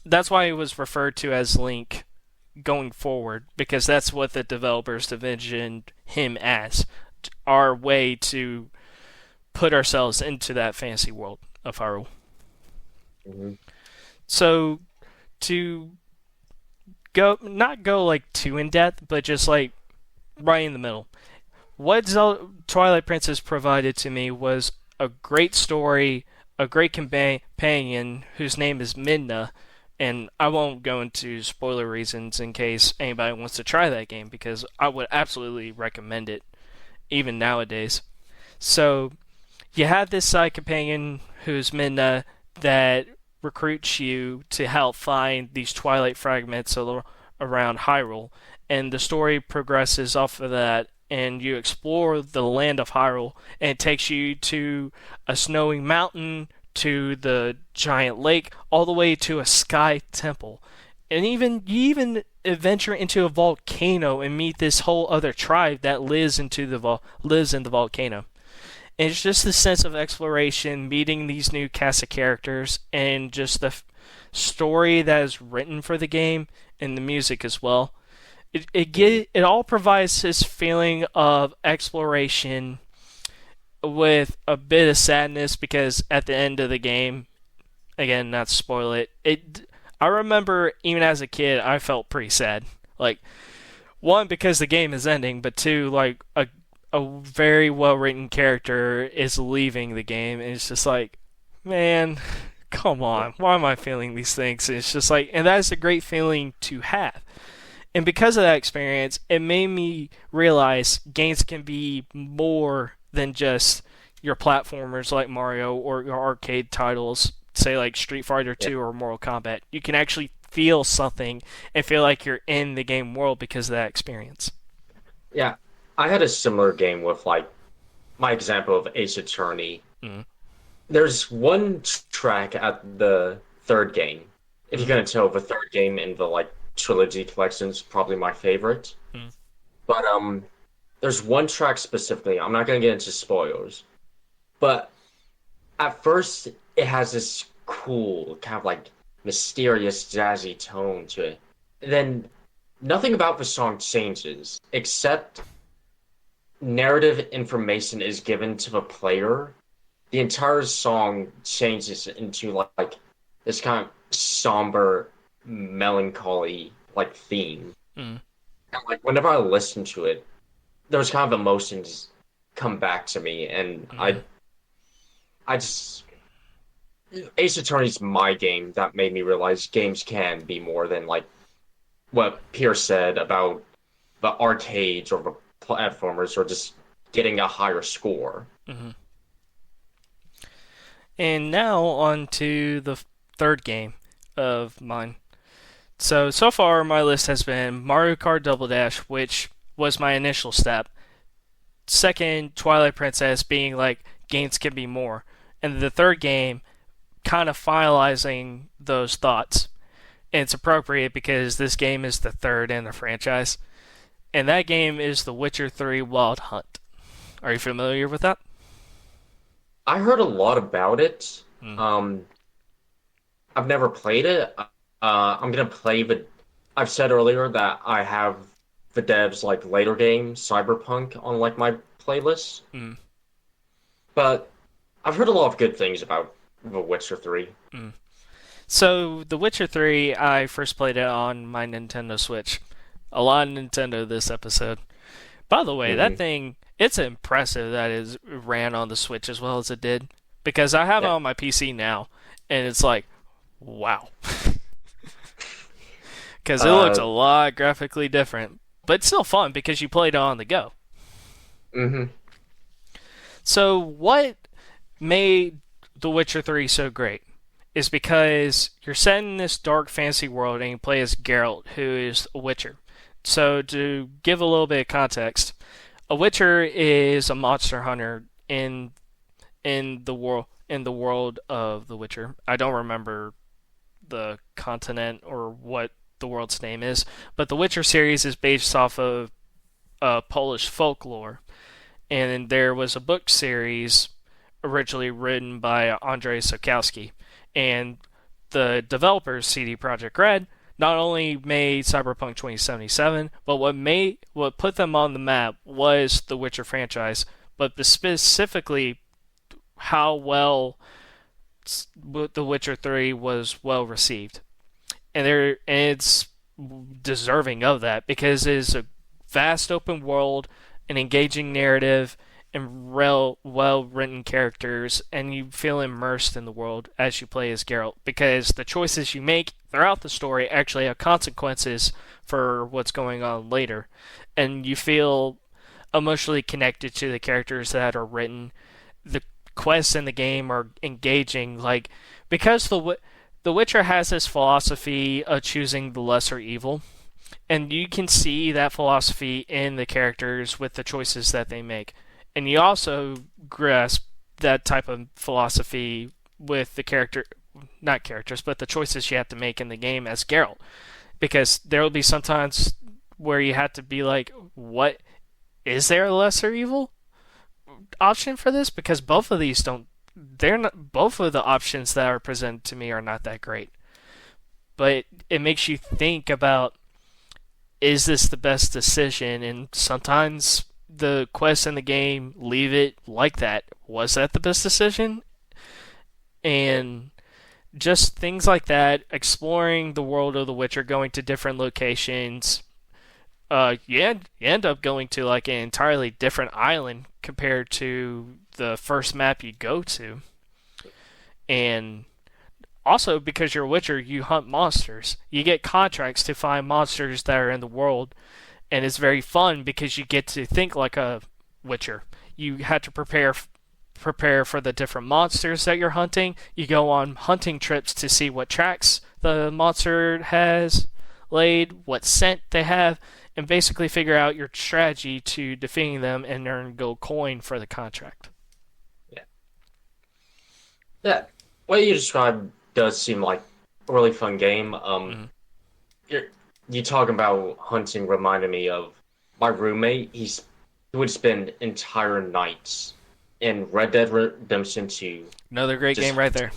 that's why he was referred to as Link going forward, because that's what the developers envisioned him as, our way to put ourselves into that fantasy world of Hyrule. So to not go like too in depth, but just like right in the middle, what Twilight Princess provided to me was a great story, a great companion whose name is Midna, and I won't go into spoiler reasons in case anybody wants to try that game, because I would absolutely recommend it, even nowadays. So, you have this side companion who's Midna that recruits you to help find these Twilight fragments around Hyrule, and the story progresses off of that, and you explore the land of Hyrule, and it takes you to a snowy mountain, to the giant lake, all the way to a sky temple. And you even adventure into a volcano and meet this whole other tribe that lives in the volcano. And it's just the sense of exploration, meeting these new cast of characters, and just the story that is written for the game and the music as well. It all provides this feeling of exploration with a bit of sadness, because at the end of the game, again, not to spoil it, I remember even as a kid, I felt pretty sad. Like, one, because the game is ending, but two, like, a very well-written character is leaving the game, and it's just like, man, come on, why am I feeling these things? And it's just like, and that's a great feeling to have. And because of that experience, it made me realize games can be more than just your platformers like Mario or your arcade titles, say like Street Fighter 2 or Mortal Kombat. You can actually feel something and feel like you're in the game world because of that experience. Yeah, I had a similar game with like my example of Ace Attorney. Mm-hmm. There's one track at the third game. If you're gonna tell, the third game in the like trilogy collection is probably my favorite. Mm. But there's one track specifically. I'm not gonna get into spoilers, but at first it has this cool kind of like mysterious jazzy tone to it. And then nothing about the song changes except narrative information is given to the player. The entire song changes into like this kind of somber, melancholy like theme. Mm. And like whenever I listen to it, those kind of emotions come back to me, and I just Ace Attorney's my game that made me realize games can be more than like what Pierce said about the arcades or the platformers or just getting a higher score. Mm-hmm. And now on to the third game of mine. So far my list has been Mario Kart Double Dash, which was my initial step. Second, Twilight Princess, being like games can be more. And the third game, kind of finalizing those thoughts. And it's appropriate because this game is the third in the franchise. And that game is The Witcher 3 Wild Hunt. Are you familiar with that? I heard a lot about it. I've never played it. I'm gonna play the. I've said earlier that I have the devs like later game Cyberpunk on like my playlist. But I've heard a lot of good things about The Witcher 3. So The Witcher 3, I first played it on my Nintendo Switch. A lot of Nintendo this episode. By the way, that thing, it's impressive that it ran on the Switch as well as it did. Because I have it on my PC now, and it's like, wow. Because it looks a lot graphically different. But still fun because you played it on the go. Mm-hmm. So what made The Witcher 3 so great is because you're set in this dark fantasy world and you play as Geralt, who is a witcher. So to give a little bit of context, a witcher is a monster hunter in the world of The Witcher. I don't remember the continent or what the world's name is, but the Witcher series is based off of Polish folklore. And there was a book series originally written by Andrzej Sapkowski. And the developers, CD Projekt Red, not only made Cyberpunk 2077, but what put them on the map was the Witcher franchise, but specifically how well The Witcher 3 was well received. And it's deserving of that because it is a vast open world, an engaging narrative, and well-written characters, and you feel immersed in the world as you play as Geralt, because the choices you make throughout the story actually have consequences for what's going on later, and you feel emotionally connected to the characters that are written. The quests in the game are engaging, like, because the Witcher has this philosophy of choosing the lesser evil, and you can see that philosophy in the characters with the choices that they make. And you also grasp that type of philosophy with the but the choices you have to make in the game as Geralt. because there will be sometimes where you have to be like, what is there a lesser evil option for this? Because both of these don't. They're not. Both of the options that are presented to me are not that great. But it makes you think about, is this the best decision? And sometimes the quests in the game leave it like that. Was that the best decision? And just things like that, exploring the world of The Witcher, going to different locations. You end up going to like an entirely different island compared to the first map you go to. And also, because you're a Witcher, you hunt monsters. You get contracts to find monsters that are in the world, and it's very fun because you get to think like a Witcher. You have to prepare for the different monsters that you're hunting. You go on hunting trips to see what tracks the monster has laid, what scent they have, and basically figure out your strategy to defeating them and earn gold coin for the contract. Yeah. Yeah. What you described does seem like a really fun game. You talking about hunting reminded me of my roommate. He would spend entire nights in Red Dead Redemption 2. Another great game right there.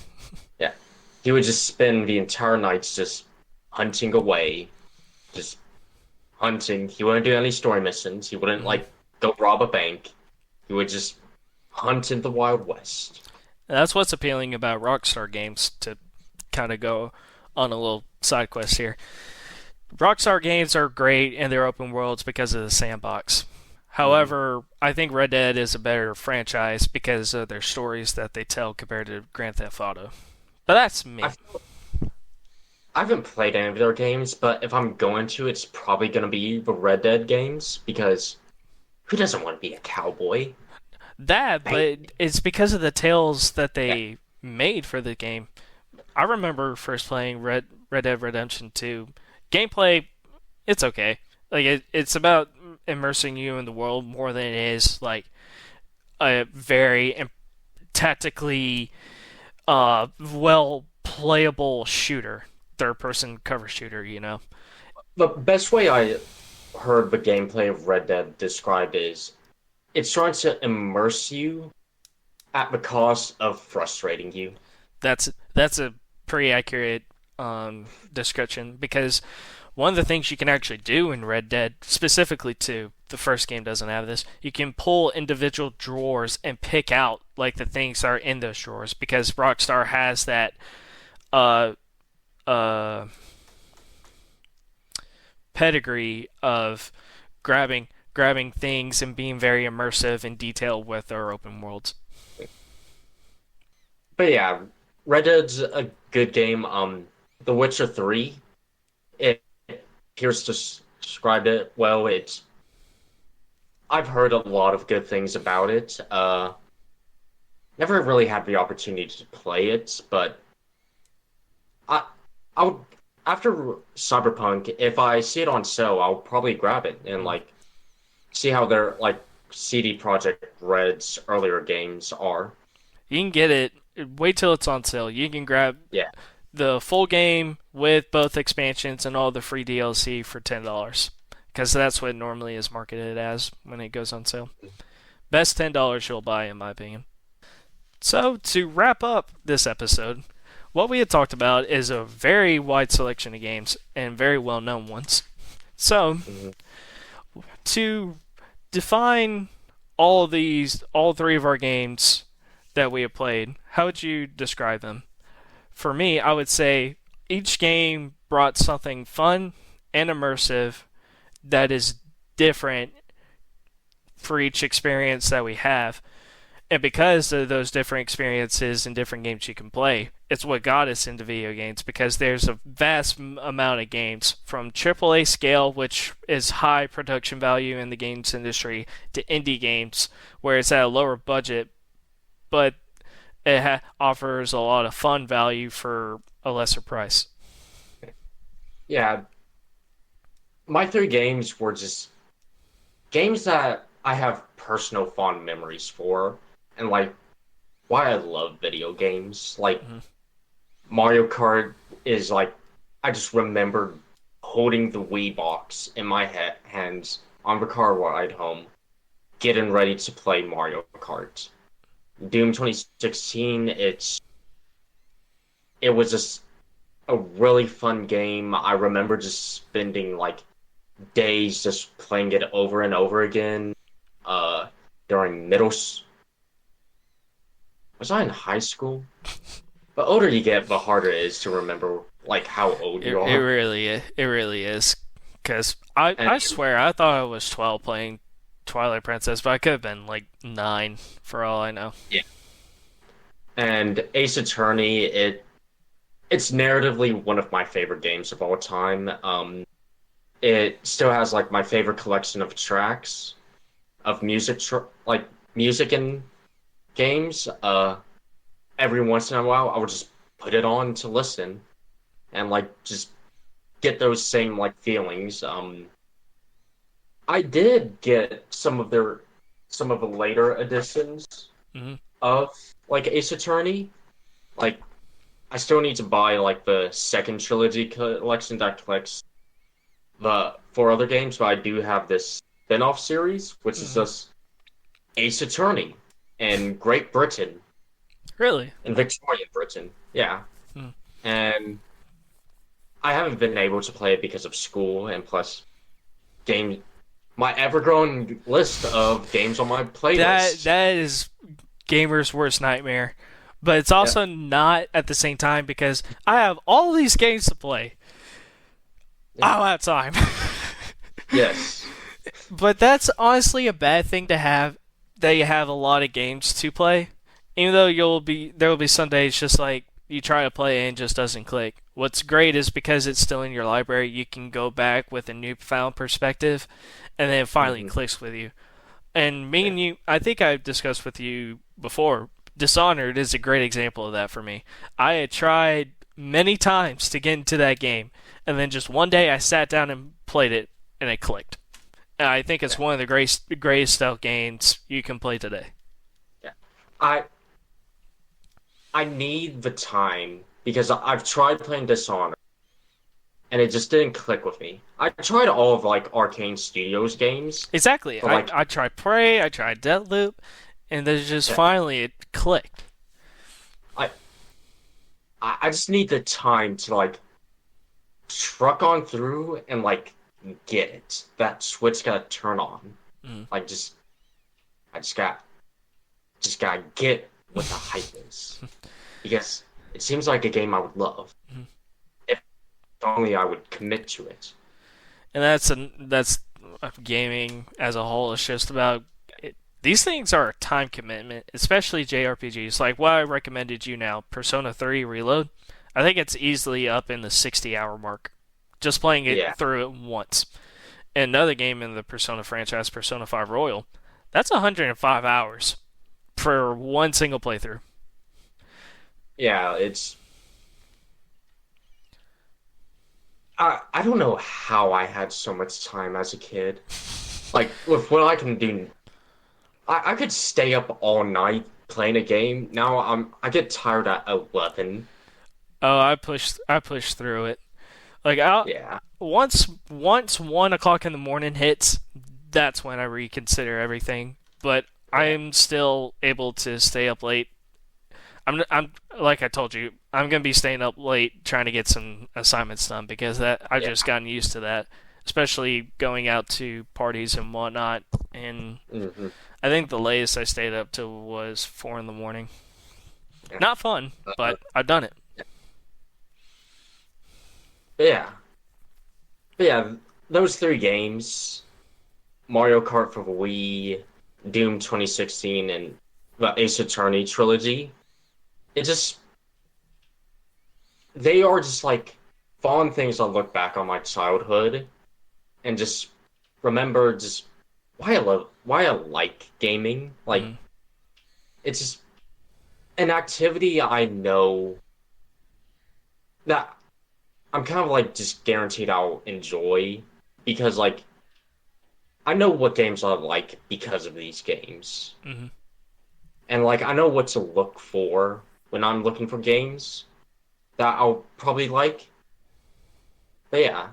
Yeah. He would just spend the entire nights just hunting away. Just hunting. He wouldn't do any story missions. He wouldn't, go rob a bank. He would just hunt in the Wild West. That's what's appealing about Rockstar games, to kind of go on a little side quest here. Rockstar games are great and they're open worlds because of the sandbox. However, I think Red Dead is a better franchise because of their stories that they tell compared to Grand Theft Auto. But that's me. I haven't played any of their games, but if I'm going to, it's probably going to be the Red Dead games, because who doesn't want to be a cowboy? But it's because of the tales that they made for the game. I remember first playing Red Dead Redemption 2. Gameplay, it's okay. It's about immersing you in the world more than it is like a very tactically well playable shooter, third person cover shooter, you know. The best way I heard the gameplay of Red Dead described is it's trying to immerse you at the cost of frustrating you. That's a pretty accurate description, because one of the things you can actually do in Red Dead, specifically to the first game doesn't have this, you can pull individual drawers and pick out like the things that are in those drawers, because Rockstar has that pedigree of grabbing things and being very immersive and detailed with their open worlds. But yeah, Red Dead's a good game. The Witcher 3, Pierce described it well. I've heard a lot of good things about it. Never really had the opportunity to play it, but I would, after Cyberpunk, if I see it on sale, I'll probably grab it and see how their CD Projekt Red's earlier games are. You can get it. Wait till it's on sale. You can grab the full game with both expansions and all the free DLC for $10, because that's what it normally is marketed as when it goes on sale. Best $10 you'll buy, in my opinion. So, to wrap up this episode, what we had talked about is a very wide selection of games and very well-known ones. So, to define all three of our games that we have played, how would you describe them? For me, I would say each game brought something fun and immersive that is different for each experience that we have. And because of those different experiences and different games you can play, it's what got us into video games, because there's a vast amount of games from AAA scale, which is high production value in the games industry, to indie games where it's at a lower budget, but it offers a lot of fun value for a lesser price. Yeah. My three games were just games that I have personal fond memories for, and why I love video games. Mario Kart is I just remembered holding the Wii box in my hands on the car ride home, getting ready to play Mario Kart. Doom 2016, it was just a really fun game. I remember just spending like days just playing it over and over again. During was I in high school? The older you get, the harder it is to remember like how old you are. It really is. Because I swear I thought I was 12 playing Twilight Princess, but I could have been like 9 for all I know. Yeah. And Ace Attorney, it's narratively one of my favorite games of all time. It still has like my favorite collection of tracks of music, like music in games. Every once in a while, I would just put it on to listen, and like just get those same like feelings. I did get some of the later editions of like Ace Attorney. Like, I still need to buy like the second trilogy collection that collects the 4 other games, but I do have this spin-off series, which is just Ace Attorney in Great Britain. Really? In Victorian Britain, yeah. And I haven't been able to play it because of school, and plus my ever-growing list of games on my playlist. That is gamer's worst nightmare. But it's also not at the same time, because I have all these games to play. I don't have time. Yes. But that's honestly a bad thing to have, that you have a lot of games to play. Even though there will be some days just like you try to play and it just doesn't click. What's great is because it's still in your library, you can go back with a newfound perspective, and then it finally clicks with you. And me and you, I think I've discussed with you before, Dishonored is a great example of that for me. I had tried many times to get into that game, and then just one day I sat down and played it, and it clicked. And I think it's one of the greatest stealth games you can play today. Yeah, I need the time, because I've tried playing Dishonored, and it just didn't click with me. I tried all of like Arcane Studios games. Exactly. I tried Prey, I tried Deathloop, and then just finally it clicked. I just need the time to like truck on through and like get it. That switch gotta turn on. Like I just gotta get what the hype is, because it seems like a game I would love. If only I would commit to it. And that's gaming as a whole. It's just about these things are a time commitment, especially JRPGs. Like what I recommended you now, Persona 3 Reload. I think it's easily up in the 60-hour mark, just playing it through it once. And another game in the Persona franchise, Persona 5 Royal, that's 105 hours for one single playthrough. Yeah, it's... I don't know how I had so much time as a kid. Like, with what I can do... I could stay up all night playing a game. Now I get tired at 11. Oh, I pushed through it. Like, once 1 o'clock in the morning hits, that's when I reconsider everything. But I'm still able to stay up late. I'm like I told you, I'm gonna be staying up late trying to get some assignments done, because I've just gotten used to that, especially going out to parties and whatnot. And I think the latest I stayed up till was 4 in the morning. Not fun, but I've done it. Yeah. But yeah, those 3 games, Mario Kart for Wii, Doom 2016, and the Ace Attorney trilogy, they are just like fond things I look back on my childhood and just remember just why I like gaming. Like, it's just an activity I know that I'm kind of like just guaranteed I'll enjoy, because like I know what games I like because of these games. And like I know what to look for when I'm looking for games that I'll probably like. But yeah,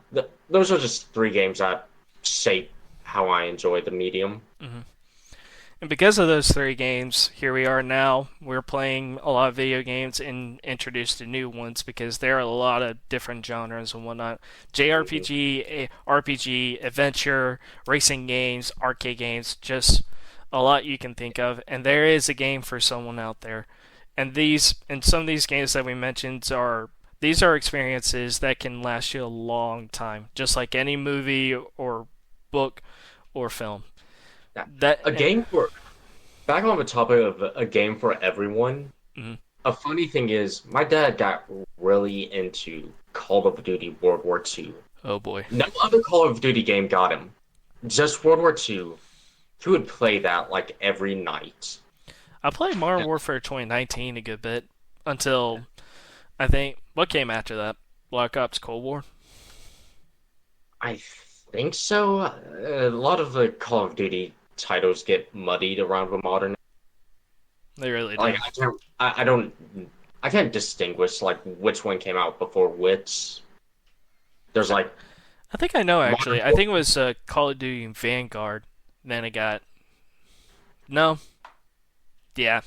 those are just three games that shape how I enjoy the medium. And because of those three games, here we are now. We're playing a lot of video games and introduced to new ones because there are a lot of different genres and whatnot. JRPG, RPG, adventure, racing games, arcade games, just a lot you can think of. And there is a game for someone out there. And some of these games that we mentioned these are experiences that can last you a long time, just like any movie or book or film. Back on the topic of a game for everyone. Mm-hmm. A funny thing is, my dad got really into Call of Duty World War II. Oh boy! No other Call of Duty game got him. Just World War II. He would play that like every night. I played Modern Warfare 2019 a good bit until I think what came after that? Black Ops Cold War. I think so. A lot of the Call of Duty titles get muddied around the modern. They really do. Like I can't distinguish like which one came out before which. There's like I think I know actually. I think it was Call of Duty Vanguard. Then it got no. Yeah.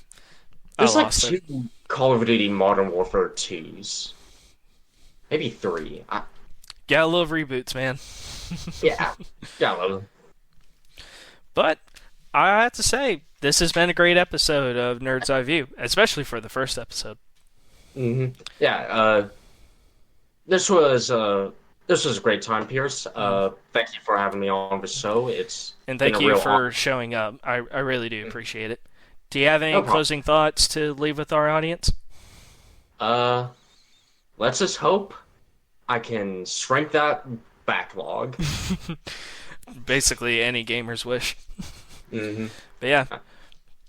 There's like two Call of Duty Modern Warfare 2s. Maybe 3. Gotta love reboots, man. Yeah. Yeah, I love them. But I have to say, this has been a great episode of Nerd's Eye View, especially for the first episode. Mm-hmm. Yeah, this was a great time, Pierce. Thank you for having me on the show. And thank you for showing up. I really do appreciate it. Do you have any closing thoughts to leave with our audience? Let's just hope I can shrink that backlog. Basically, any gamer's wish. Mm-hmm. But yeah,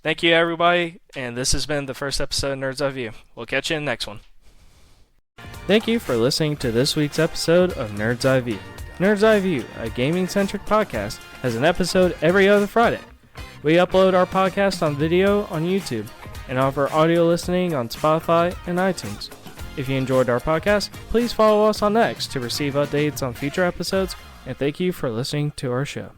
thank you everybody, and this has been the first episode of Nerd's Eye View. We'll catch you in the next one. Thank you for listening to this week's episode of Nerd's Eye View. Nerd's Eye View, a gaming-centric podcast, has an episode every other Friday. We upload our podcast on video on YouTube and offer audio listening on Spotify and iTunes. If you enjoyed our podcast, please follow us on X to receive updates on future episodes, and thank you for listening to our show.